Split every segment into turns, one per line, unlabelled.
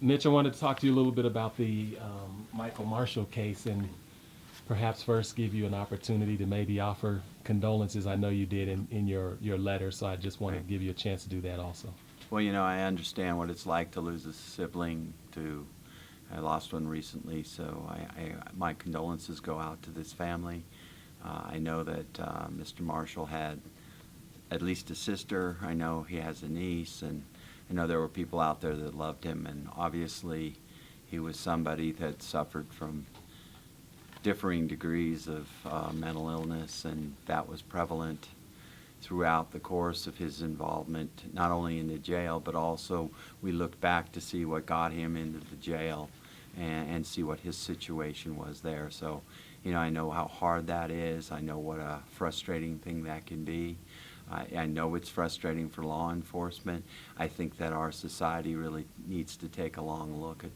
Mitch, I wanted to talk to you a little bit about the Michael Marshall case and perhaps first give you an opportunity to maybe offer condolences. I know you did in your letter, so I just want to give you a chance to do that also.
Well, I understand what it's like to lose a sibling. I lost one recently, so my condolences go out to this family. I know that Mr. Marshall had at least a sister. I know he has a niece, and I know there were people out there that loved him, and obviously he was somebody that suffered from differing degrees of mental illness, and that was prevalent throughout the course of his involvement, not only in the jail, but also we looked back to see what got him into the jail and see what his situation was there. So, I know how hard that is. I know what a frustrating thing that can be. I know it's frustrating for law enforcement. I think that our society really needs to take a long look at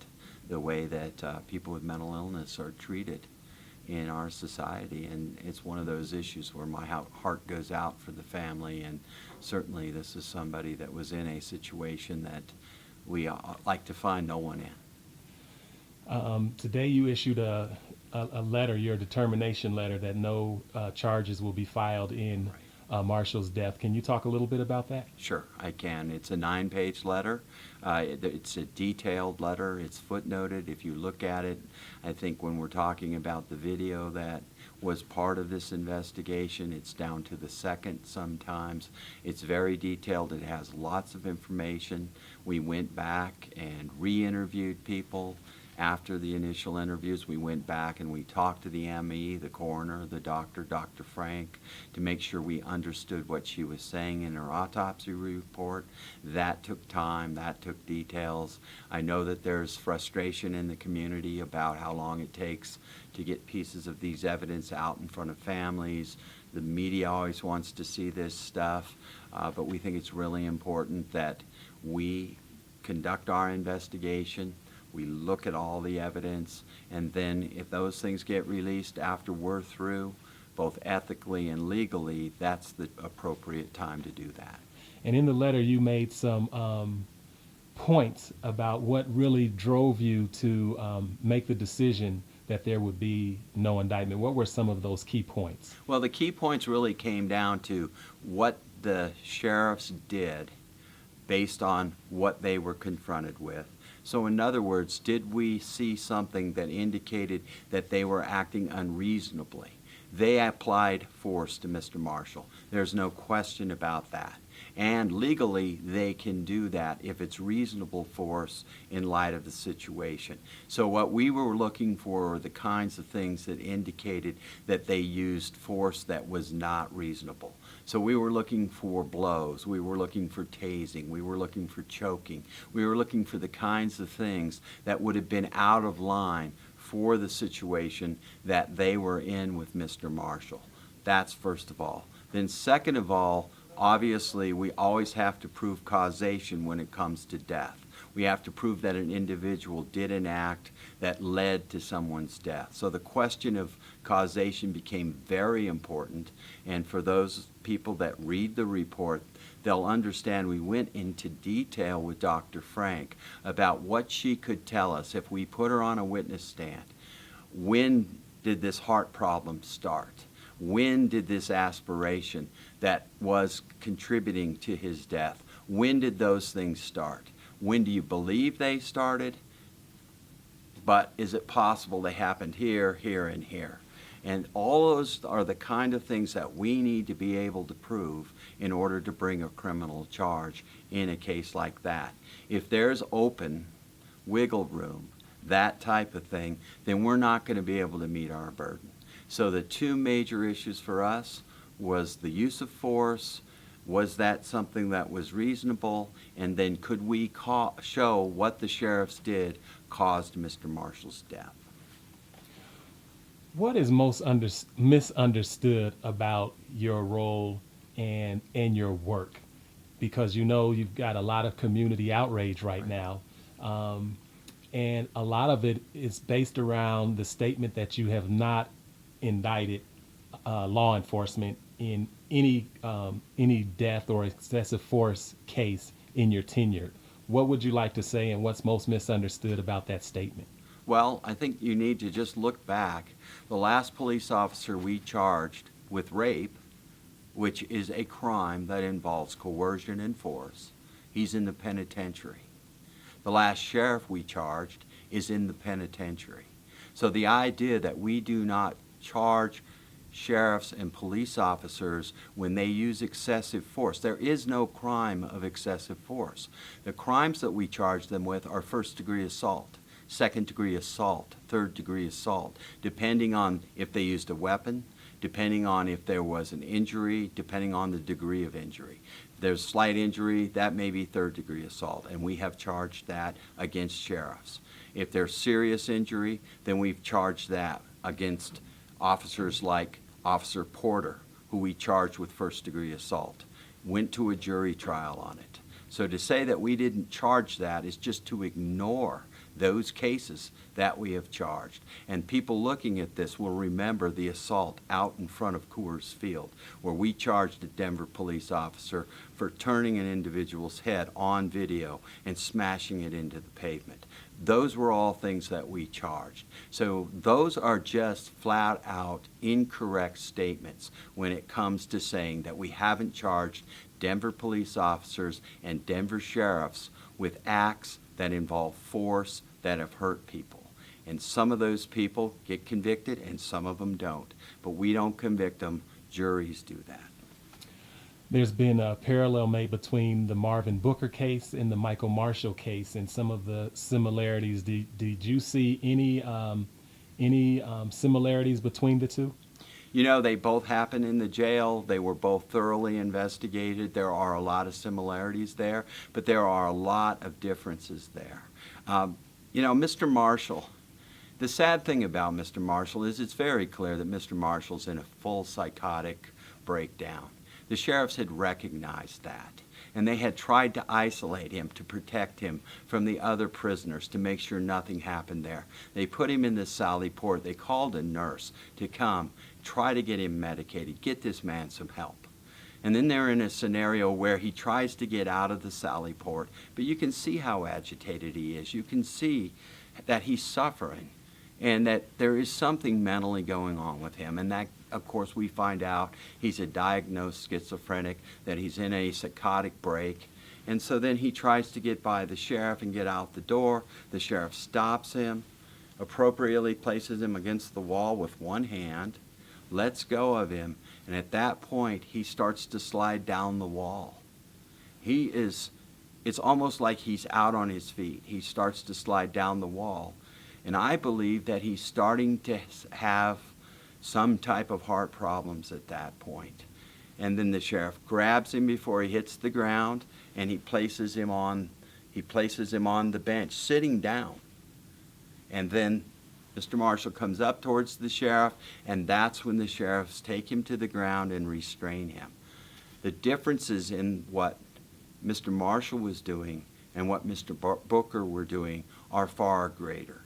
the way that people with mental illness are treated in our society, and it's one of those issues where my heart goes out for the family, and certainly this is somebody that was in a situation that we like to find no one in.
Today you issued a letter, your determination letter, that no charges will be filed in Marshall's death. Can you talk a little bit about that?
Sure, I can. It's a 9-page letter. It's a detailed letter. It's footnoted. If you look at it, I think when we're talking about the video that was part of this investigation, it's down to the second sometimes. It's very detailed. It has lots of information. We went back and re-interviewed people. After the initial interviews, we went back and we talked to the ME, the coroner, the doctor, Dr. Frank, to make sure we understood what she was saying in her autopsy report. That took time, that took details. I know that there's frustration in the community about how long it takes to get pieces of these evidence out in front of families. The media always wants to see this stuff, but we think it's really important that we conduct our investigation. We look at all the evidence, and then if those things get released after we're through, both ethically and legally, that's the appropriate time to do that.
And in the letter, you made some points about what really drove you to make the decision that there would be no indictment. What were some of those key points?
Well, the key points really came down to what the sheriffs did based on what they were confronted with. So in other words, did we see something that indicated that they were acting unreasonably? They applied force to Mr. Marshall. There's no question about that. And legally, they can do that if it's reasonable force in light of the situation. So what we were looking for were the kinds of things that indicated that they used force that was not reasonable. So we were looking for blows, we were looking for tasing, we were looking for choking, we were looking for the kinds of things that would have been out of line for the situation that they were in with Mr. Marshall. That's first of all. Then second of all, obviously we always have to prove causation when it comes to death. We have to prove that an individual did an act that led to someone's death. So the question of causation became very important, and for those people that read the report, they'll understand we went into detail with Dr. Frank about what she could tell us if we put her on a witness stand. When did this heart problem start? When did this aspiration that was contributing to his death, when did those things start? When do you believe they started? But is it possible they happened here, here, and here? And all those are the kind of things that we need to be able to prove in order to bring a criminal charge in a case like that. If there's open wiggle room, that type of thing, then we're not going to be able to meet our burden. So the two major issues for us was the use of force. Was that something that was reasonable? And then could we show what the sheriffs did caused Mr. Marshall's death?
What is most misunderstood about your role and your work? Because you've got a lot of community outrage right now. And a lot of it is based around the statement that you have not indicted law enforcement in any death or excessive force case in your tenure. What would you like to say, and what's most misunderstood about that statement?
Well, I think you need to just look back. The last police officer we charged with rape, which is a crime that involves coercion and force, he's in the penitentiary. The last sheriff we charged is in the penitentiary. So the idea that we do not charge sheriffs and police officers when they use excessive force, there is no crime of excessive force. The crimes that we charge them with are first-degree assault, second-degree assault, third-degree assault, depending on if they used a weapon, depending on if there was an injury, depending on the degree of injury. If there's slight injury, that may be third-degree assault, and we have charged that against sheriffs. If there's serious injury, then we've charged that against officers like Officer Porter, who we charged with first-degree assault, went to a jury trial on it. So to say that we didn't charge that is just to ignore those cases that we have charged. And people looking at this will remember the assault out in front of Coors Field, where we charged a Denver police officer for turning an individual's head on video and smashing it into the pavement. Those were all things that we charged. So those are just flat out incorrect statements when it comes to saying that we haven't charged Denver police officers and Denver sheriffs with acts that involve force that have hurt people. And some of those people get convicted and some of them don't. But we don't convict them, juries do that.
There's been a parallel made between the Marvin Booker case and the Michael Marshall case and some of the similarities. Did you see any similarities between the two?
You know, they both happened in the jail. They were both thoroughly investigated. There are a lot of similarities there, but there are a lot of differences there. You know, Mr. Marshall, the sad thing about Mr. Marshall is it's very clear that Mr. Marshall's in a full psychotic breakdown. The sheriffs had recognized that, and they had tried to isolate him to protect him from the other prisoners to make sure nothing happened there. They put him in the Sally Port. They called a nurse to come, try to get him medicated, get this man some help. And then they're in a scenario where he tries to get out of the Sally Port, but you can see how agitated he is. You can see that he's suffering and that there is something mentally going on with him. And that, of course, we find out he's a diagnosed schizophrenic, that he's in a psychotic break. And so then he tries to get by the sheriff and get out the door. The sheriff stops him, appropriately places him against the wall with one hand, lets go of him, and at that point he starts to slide down the wall. It's almost like he's out on his feet. He starts to slide down the wall. And I believe that he's starting to have some type of heart problems at that point. And then the sheriff grabs him before he hits the ground, and he places him on the bench, sitting down. And then Mr. Marshall comes up towards the sheriff, and that's when the sheriffs take him to the ground and restrain him. The differences in what Mr. Marshall was doing and what Mr. Booker were doing are far greater.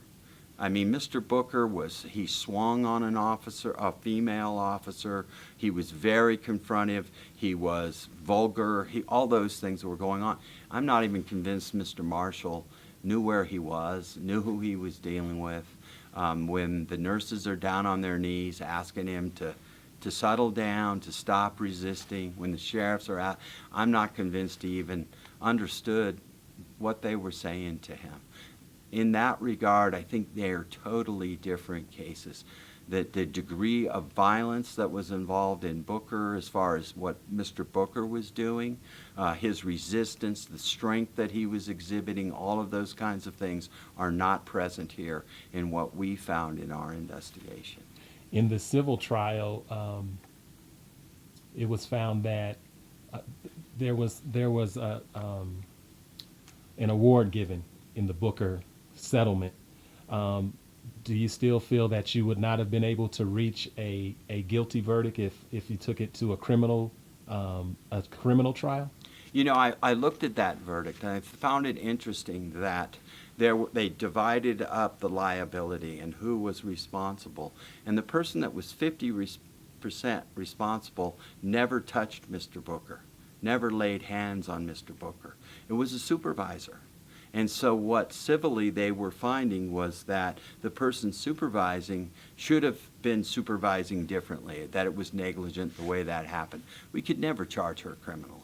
I mean, Mr. Booker he swung on an officer, a female officer. He was very confrontive. He was vulgar. All those things were going on. I'm not even convinced Mr. Marshall knew where he was, knew who he was dealing with. When the nurses are down on their knees asking him to settle down, to stop resisting, when the sheriffs are out, I'm not convinced he even understood what they were saying to him. In that regard, I think they are totally different cases. The degree of violence that was involved in Booker, as far as what Mr. Booker was doing, his resistance, the strength that he was exhibiting, all of those kinds of things are not present here in what we found in our investigation.
In the civil trial, it was found that there was an award given in the Booker settlement. Do you still feel that you would not have been able to reach a guilty verdict if you took it to a criminal trial?
You know, I looked at that verdict, and I found it interesting that they divided up the liability and who was responsible. And the person that was 50% responsible never touched Mr. Booker, never laid hands on Mr. Booker. It was a supervisor. And so what civilly they were finding was that the person supervising should have been supervising differently, that it was negligent the way that happened. We could never charge her criminally.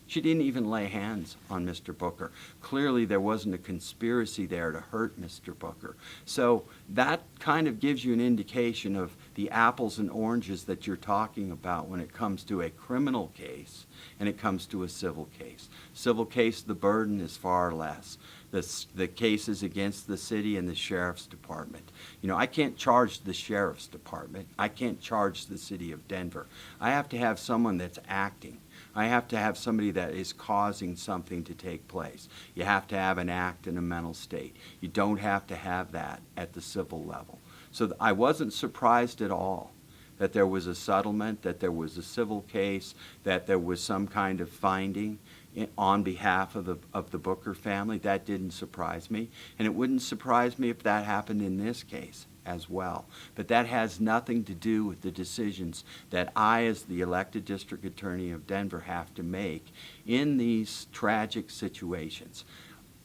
She didn't even lay hands on Mr. Booker. Clearly there wasn't a conspiracy there to hurt Mr. Booker. So that kind of gives you an indication of the apples and oranges that you're talking about when it comes to a criminal case and it comes to a civil case. Civil case, the burden is far less. The cases against the city and the sheriff's department. You know, I can't charge the sheriff's department. I can't charge the city of Denver. I have to have someone that's acting. I have to have somebody that is causing something to take place. You have to have an act and a mental state. You don't have to have that at the civil level. So I wasn't surprised at all that there was a settlement, that there was a civil case, that there was some kind of finding on behalf of the Booker family. That didn't surprise me. And it wouldn't surprise me if that happened in this case as well. But that has nothing to do with the decisions that I, as the elected district attorney of Denver, have to make in these tragic situations.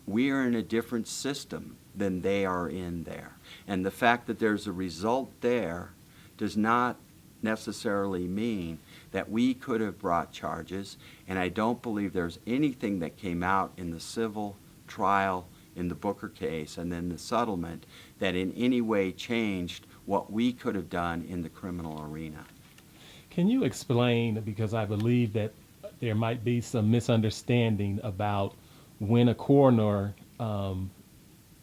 We are in a different system than they are in there. And the fact that there's a result there does not necessarily mean that we could have brought charges, and I don't believe there's anything that came out in the civil trial in the Booker case and then the settlement that in any way changed what we could have done in the criminal arena.
Can you explain, because I believe that there might be some misunderstanding about when a coroner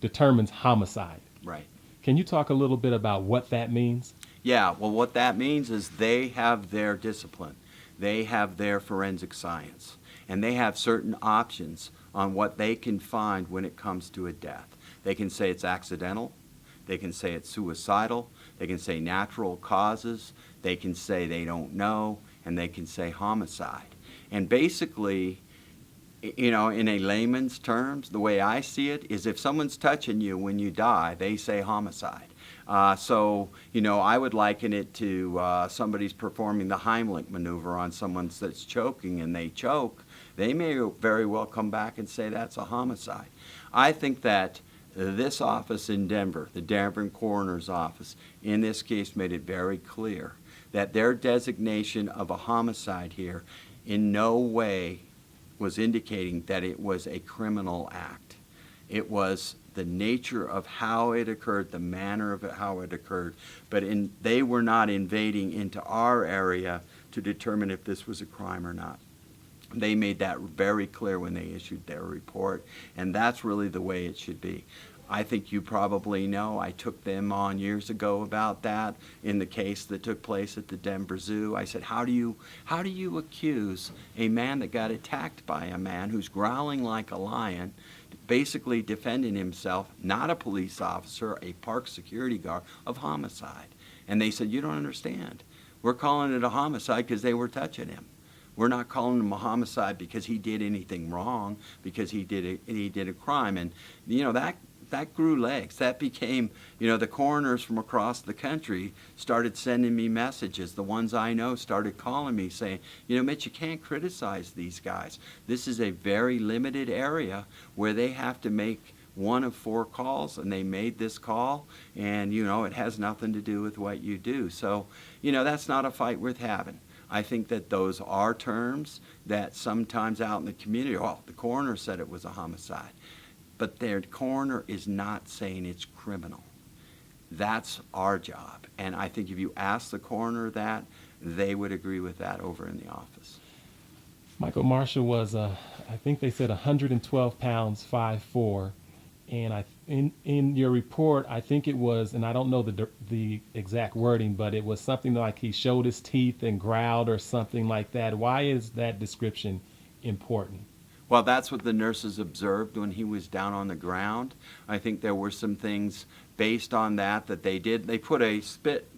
determines homicide.
Right.
Can you talk a little bit about what that means?
Yeah, well, what that means is they have their discipline. They have their forensic science. And they have certain options on what they can find when it comes to a death. They can say it's accidental. They can say it's suicidal. They can say natural causes. They can say they don't know. And they can say homicide. And basically, you know, in a layman's terms, the way I see it is if someone's touching you when you die, they say homicide. So, you know, I would liken it to somebody's performing the Heimlich maneuver on someone that's choking and they choke. They may very well come back and say that's a homicide. I think that this office in Denver, the Denver Coroner's Office, in this case made it very clear that their designation of a homicide here in no way was indicating that it was a criminal act. It was the nature of how it occurred, the manner of it, how it occurred. But they were not invading into our area to determine if this was a crime or not. They made that very clear when they issued their report, and that's really the way it should be. I think you probably know, I took them on years ago about that in the case that took place at the Denver Zoo. I said, how do you accuse a man that got attacked by a man who's growling like a lion, basically defending himself, not a police officer, a park security guard, of homicide? And they said, you don't understand. We're calling it a homicide because they were touching him. We're not calling him a homicide because he did anything wrong, because he did a crime. And, you know, that grew legs. That became, you know, the coroners from across the country started sending me messages. The ones I know started calling me saying, you know, Mitch, you can't criticize these guys. This is a very limited area where they have to make one of 4 calls, and they made this call, and, you know, it has nothing to do with what you do. So, you know, that's not a fight worth having. I think that those are terms that sometimes out in the community, well, the coroner said it was a homicide. But their coroner is not saying it's criminal. That's our job. And I think if you ask the coroner that, they would agree with that over in the office.
Michael Marshall was, I think they said 112 pounds, 5'4". And in your report, I think it was, and I don't know the exact wording, but it was something like he showed his teeth and growled or something like that. Why is that description important?
Well, that's what the nurses observed when he was down on the ground. I think there were some things based on that they did. They put a spit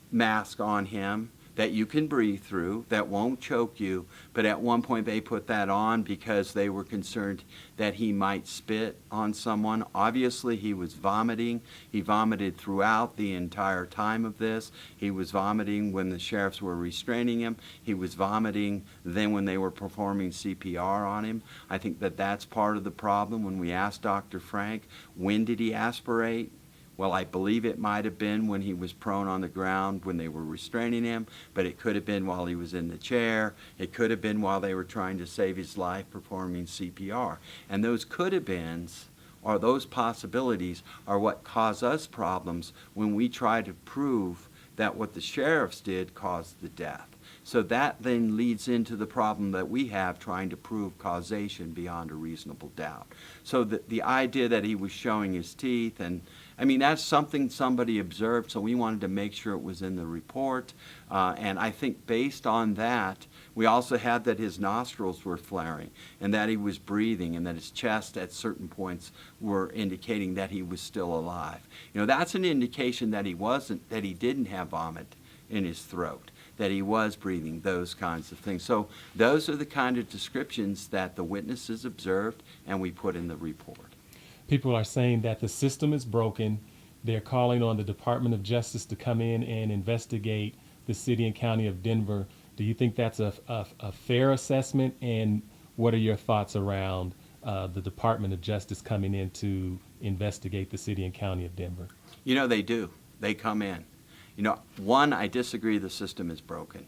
mask on him. that you can breathe through, that won't choke you, but at one point they put that on because they were concerned that he might spit on someone. Obviously, he was vomiting. He vomited throughout the entire time of this. He was vomiting when the sheriffs were restraining him. He was vomiting then when they were performing CPR on him. I think that that's part of the problem. When we asked Dr. Frank, when did he aspirate? Well, I believe it might have been when he was prone on the ground when they were restraining him, but it could have been while he was in the chair. It could have been while they were trying to save his life performing CPR. And those could have beens, or those possibilities, are what cause us problems when we try to prove that what the sheriffs did caused the death. So that then leads into the problem that we have trying to prove causation beyond a reasonable doubt. So the idea that he was showing his teeth, and I mean, that's something somebody observed, so we wanted to make sure it was in the report. And I think based on that, we also had that his nostrils were flaring and that he was breathing and that his chest at certain points were indicating that he was still alive. You know, that's an indication that he didn't have vomit in his throat, that he was breathing, those kinds of things. So those are the kind of descriptions that the witnesses observed and we put in the report.
People are saying that the system is broken. They're calling on the Department of Justice to come in and investigate the city and county of Denver. Do you think that's a fair assessment? And what are your thoughts around the Department of Justice coming in to investigate the city and county of Denver?
You know, they do. They come in. You know, one, I disagree the system is broken.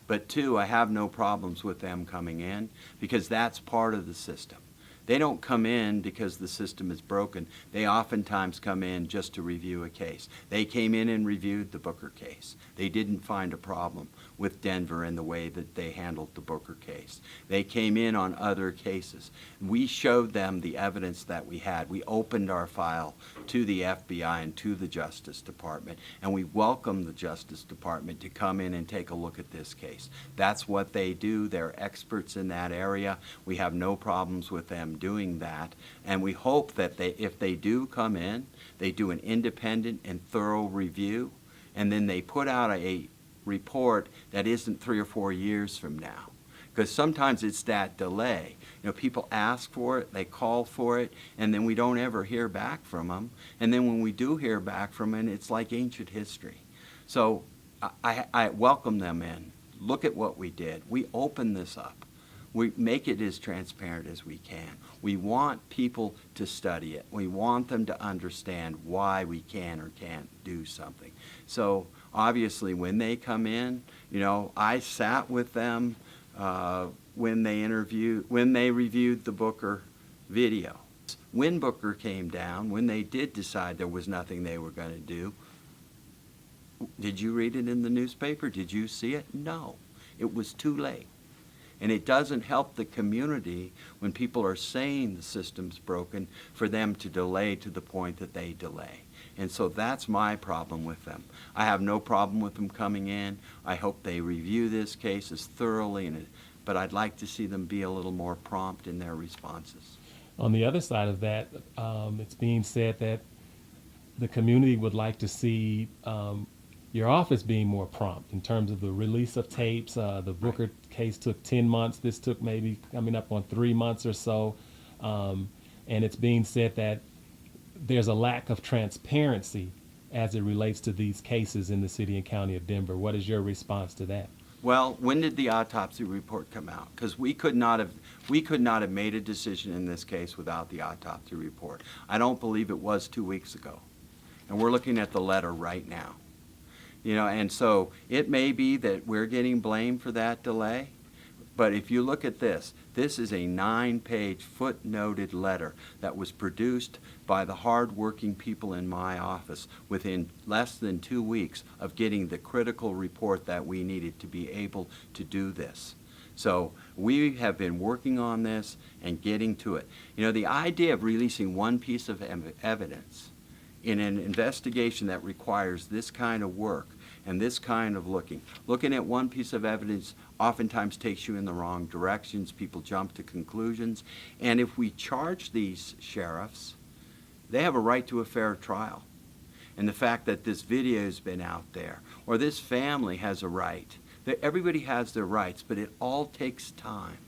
But two, I have no problems with them coming in because that's part of the system. They don't come in because the system is broken. They oftentimes come in just to review a case. They came in and reviewed the Booker case. They didn't find a problem with Denver and the way that they handled the Booker case. They came in on other cases. We showed them the evidence that we had. We opened our file to the FBI and to the Justice Department, and we welcomed the Justice Department to come in and take a look at this case. That's what they do. They're experts in that area. We have no problems with them doing that, and we hope that if they do come in, they do an independent and thorough review, and then they put out a report that isn't 3 or 4 years from now. Because sometimes it's that delay. You know, people ask for it, they call for it, and then we don't ever hear back from them. And then when we do hear back from them, it's like ancient history. So I welcome them in. Look at what we did. We open this up. We make it as transparent as we can. We want people to study it. We want them to understand why we can or can't do something. So obviously when they come in, you know, I sat with them when they reviewed the Booker video. When Booker came down, when they did decide there was nothing they were going to do, did you read it in the newspaper? Did you see it? No. It was too late. And it doesn't help the community when people are saying the system's broken for them to delay to the point that they delay. And so that's my problem with them. I have no problem with them coming in. I hope they review this case as thoroughly, but I'd like to see them be a little more prompt in their responses.
On the other side of that, it's being said that the community would like to see your office being more prompt in terms of the release of tapes. The Booker case took 10 months. This took maybe coming up on 3 months or so. And it's being said that there's a lack of transparency as it relates to these cases in the city and county of Denver. What is your response to that?
Well, when did the autopsy report come out? Because we could not have made a decision in this case without the autopsy report. I don't believe it was 2 weeks ago. And we're looking at the letter right now. You know, and so it may be that we're getting blamed for that delay, but if you look at this is a 9-page footnoted letter that was produced by the hard-working people in my office within less than 2 weeks of getting the critical report that we needed to be able to do this. So we have been working on this and getting to it. You know, the idea of releasing one piece of evidence in an investigation that requires this kind of work and this kind of looking at one piece of evidence oftentimes takes you in the wrong directions. People jump to conclusions. And if we charge these sheriffs, they have a right to a fair trial. And the fact that this video has been out there, or this family has a right Everybody has their rights, but it all takes time.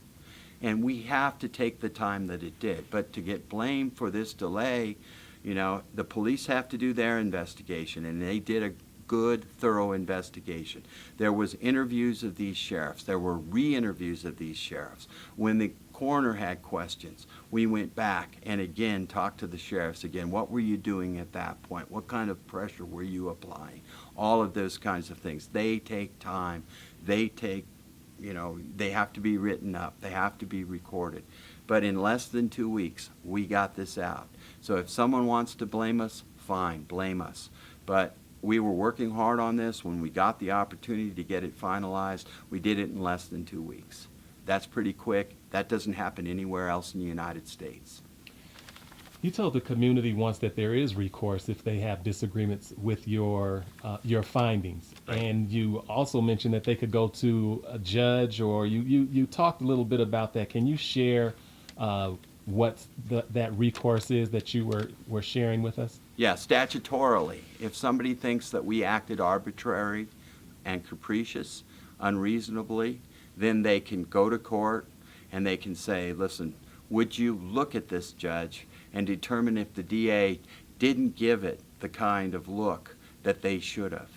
And we have to take the time that it did. But to get blamed for this delay, the police have to do their investigation, and they did a good, thorough investigation. There was interviews of these sheriffs. There were re-interviews of these sheriffs. When the coroner had questions, we went back and again talked to the sheriffs again. What were you doing at that point? What kind of pressure were you applying? All of those kinds of things. They take time. They have to be written up. They have to be recorded. But in less than 2 weeks, we got this out. So if someone wants to blame us, fine, blame us. But we were working hard on this. When we got the opportunity to get it finalized, we did it in less than 2 weeks. That's pretty quick. That doesn't happen anywhere else in the United States.
You told the community once that there is recourse if they have disagreements with your findings,
Right.
and you also mentioned that they could go to a judge, or you talked a little bit about that. Can you share what that recourse is that you were sharing with us?
Yeah, statutorily, if somebody thinks that we acted arbitrary and capricious, unreasonably, then they can go to court and they can say, listen, would you look at this, judge, and determine if the DA didn't give it the kind of look that they should have.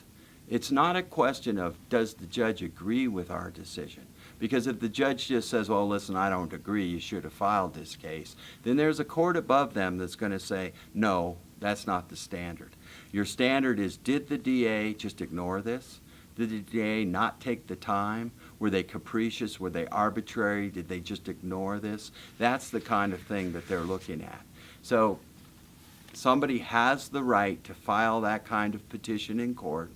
It's not a question of does the judge agree with our decision. Because if the judge just says, well, listen, I don't agree, you should have filed this case, then there's a court above them that's going to say, no, that's not the standard. Your standard is, did the DA just ignore this? Did the DA not take the time? Were they capricious? Were they arbitrary? Did they just ignore this? That's the kind of thing that they're looking at. So somebody has the right to file that kind of petition in court,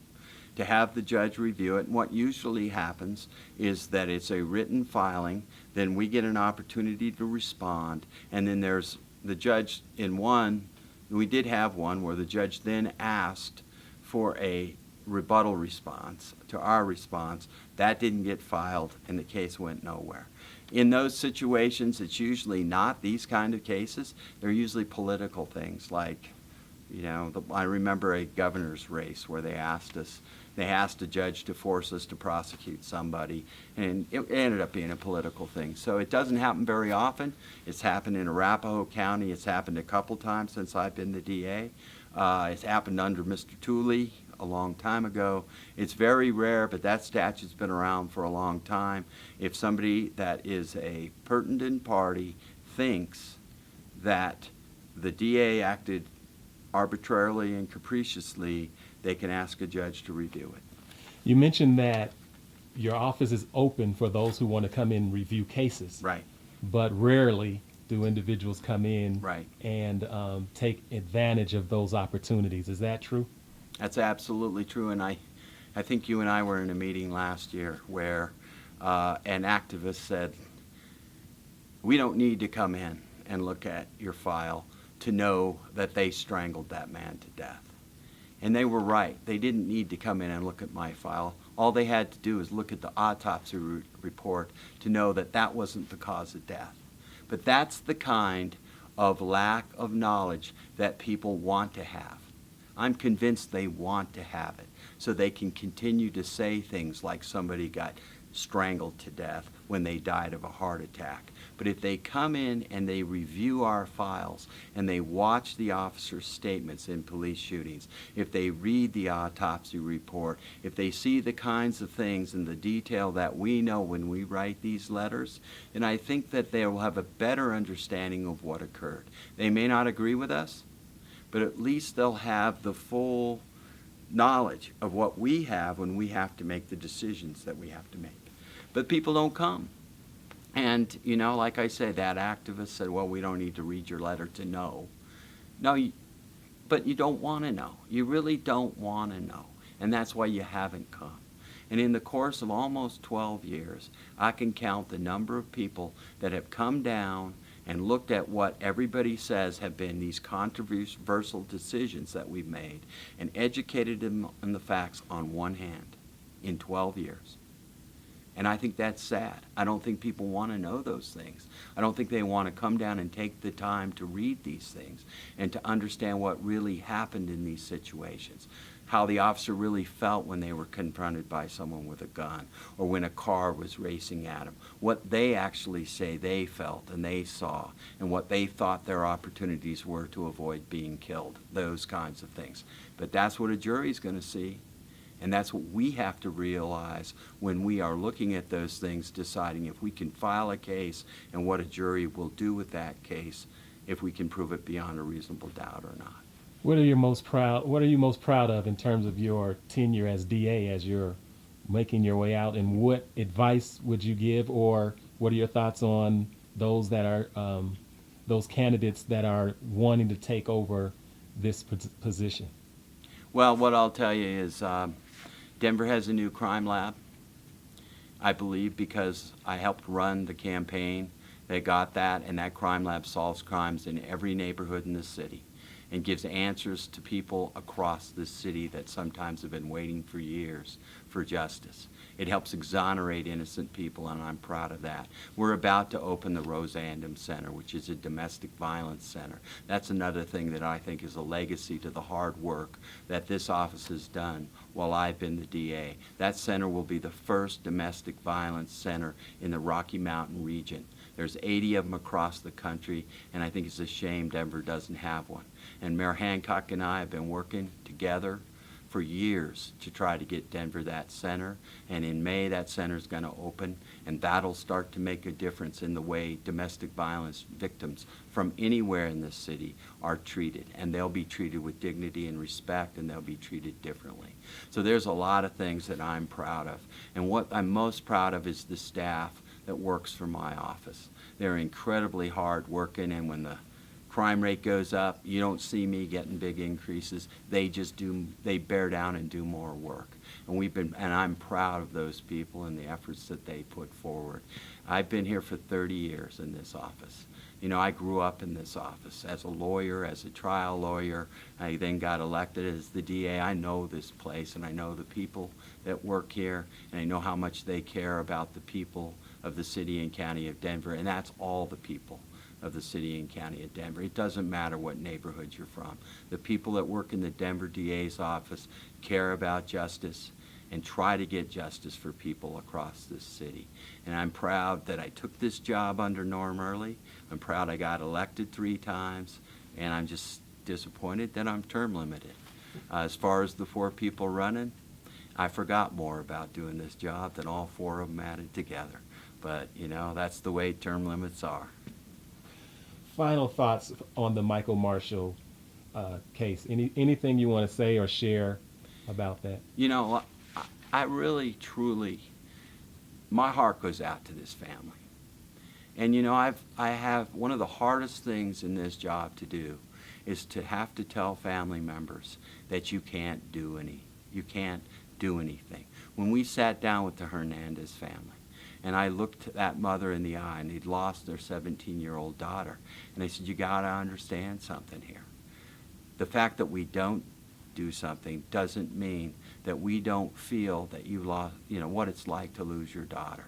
to have the judge review it. And what usually happens is that it's a written filing, then we get an opportunity to respond, and then there's the judge in one. We did have one where the judge then asked for a rebuttal response to our response. That didn't get filed, and the case went nowhere. In those situations, it's usually not these kind of cases. They're usually political things like, I remember a governor's race where they asked a judge to force us to prosecute somebody, and it ended up being a political thing. So it doesn't happen very often. It's happened in Arapahoe County. It's happened a couple times since I've been the DA. It's happened under Mr. Tooley a long time ago. It's very rare, but that statute's been around for a long time. If somebody that is a pertinent party thinks that the DA acted arbitrarily and capriciously, they can ask a judge to review it.
You mentioned that your office is open for those who want to come in and review cases.
Right.
But rarely do individuals come in
Right.
and take advantage of those opportunities. Is that true?
That's absolutely true, and I think you and I were in a meeting last year where an activist said, we don't need to come in and look at your file to know that they strangled that man to death. And they were right. They didn't need to come in and look at my file. All they had to do is look at the autopsy report to know that that wasn't the cause of death. But that's the kind of lack of knowledge that people want to have. I'm convinced they want to have it so they can continue to say things like somebody got strangled to death when they died of a heart attack. But if they come in and they review our files and they watch the officer's statements in police shootings, if they read the autopsy report, if they see the kinds of things and the detail that we know when we write these letters, then I think that they will have a better understanding of what occurred. They may not agree with us, but at least they'll have the full knowledge of what we have when we have to make the decisions that we have to make. But people don't come. And, like I said, that activist said, well, we don't need to read your letter to know. No, but you don't want to know. You really don't want to know. And that's why you haven't come. And in the course of almost 12 years, I can count the number of people that have come down and looked at what everybody says have been these controversial decisions that we've made and educated them on the facts on one hand in 12 years. And I think that's sad. I don't think people want to know those things. I don't think they want to come down and take the time to read these things and to understand what really happened in these situations. how the officer really felt when they were confronted by someone with a gun or when a car was racing at them, what they actually say they felt and they saw and what they thought their opportunities were to avoid being killed, those kinds of things. But that's what a jury's going to see, and that's what we have to realize when we are looking at those things, deciding if we can file a case and what a jury will do with that case if we can prove it beyond a reasonable doubt or not.
What are you most proud of in terms of your tenure as DA as you're making your way out, and what advice would you give, or what are your thoughts on those that are those candidates that are wanting to take over this position?
Well, what I'll tell you is Denver has a new crime lab, I believe, because I helped run the campaign. They got that, and that crime lab solves crimes in every neighborhood in the city and gives answers to people across the city that sometimes have been waiting for years for justice. It helps exonerate innocent people, and I'm proud of that. We're about to open the Rosandum Center, which is a domestic violence center. That's another thing that I think is a legacy to the hard work that this office has done while I've been the DA. That center will be the first domestic violence center in the Rocky Mountain region. There's 80 of them across the country, and I think it's a shame Denver doesn't have one. And Mayor Hancock and I have been working together for years to try to get Denver that center, and in May that center is going to open, and that'll start to make a difference in the way domestic violence victims from anywhere in this city are treated, and they'll be treated with dignity and respect, and they'll be treated differently. So there's a lot of things that I'm proud of, and what I'm most proud of is the staff that works for my office. They're incredibly hard working, and when the crime rate goes up, you don't see me getting big increases. They bear down and do more work. And I'm proud of those people and the efforts that they put forward. I've been here for 30 years in this office. You know, I grew up in this office as a lawyer, as a trial lawyer. I then got elected as the DA. I know this place, and I know the people that work here, and I know how much they care about the people of the city and county of Denver, and that's all the people of the city and county of Denver. It doesn't matter what neighborhood you're from. The people that work in the Denver DA's office care about justice and try to get justice for people across this city. And I'm proud that I took this job under Norm Early. I'm proud I got elected 3 times, and I'm just disappointed that I'm term limited. As far as the 4 people running, I forgot more about doing this job than all 4 of them added together. But, you know, that's the way term limits are.
Final thoughts on the Michael Marshall case. Anything you want to say or share about that?
You know, I really, truly, my heart goes out to this family. And you know, I have one of the hardest things in this job to do is to have to tell family members that you can't do anything. When we sat down with the Hernandez family, and I looked that mother in the eye, and they'd lost their 17-year-old daughter, and I said, you got to understand something here. The fact that we don't do something doesn't mean that we don't feel that you lost, you know, what it's like to lose your daughter.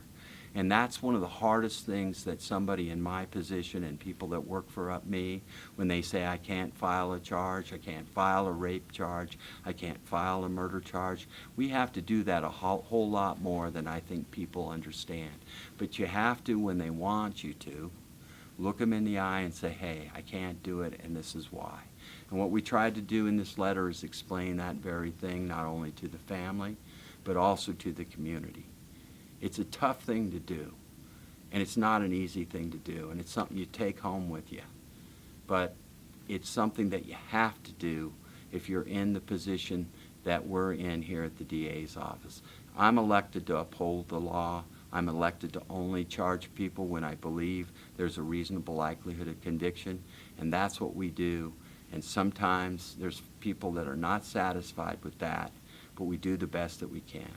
And that's one of the hardest things that somebody in my position and people that work for me, when they say I can't file a charge, I can't file a rape charge, I can't file a murder charge, we have to do that a whole lot more than I think people understand. But you have to, when they want you to, look them in the eye and say, hey, I can't do it, and this is why. And what we tried to do in this letter is explain that very thing, not only to the family, but also to the community. It's a tough thing to do, and it's not an easy thing to do, and it's something you take home with you. But it's something that you have to do if you're in the position that we're in here at the DA's office. I'm elected to uphold the law. I'm elected to only charge people when I believe there's a reasonable likelihood of conviction, and that's what we do. And sometimes there's people that are not satisfied with that, but we do the best that we can.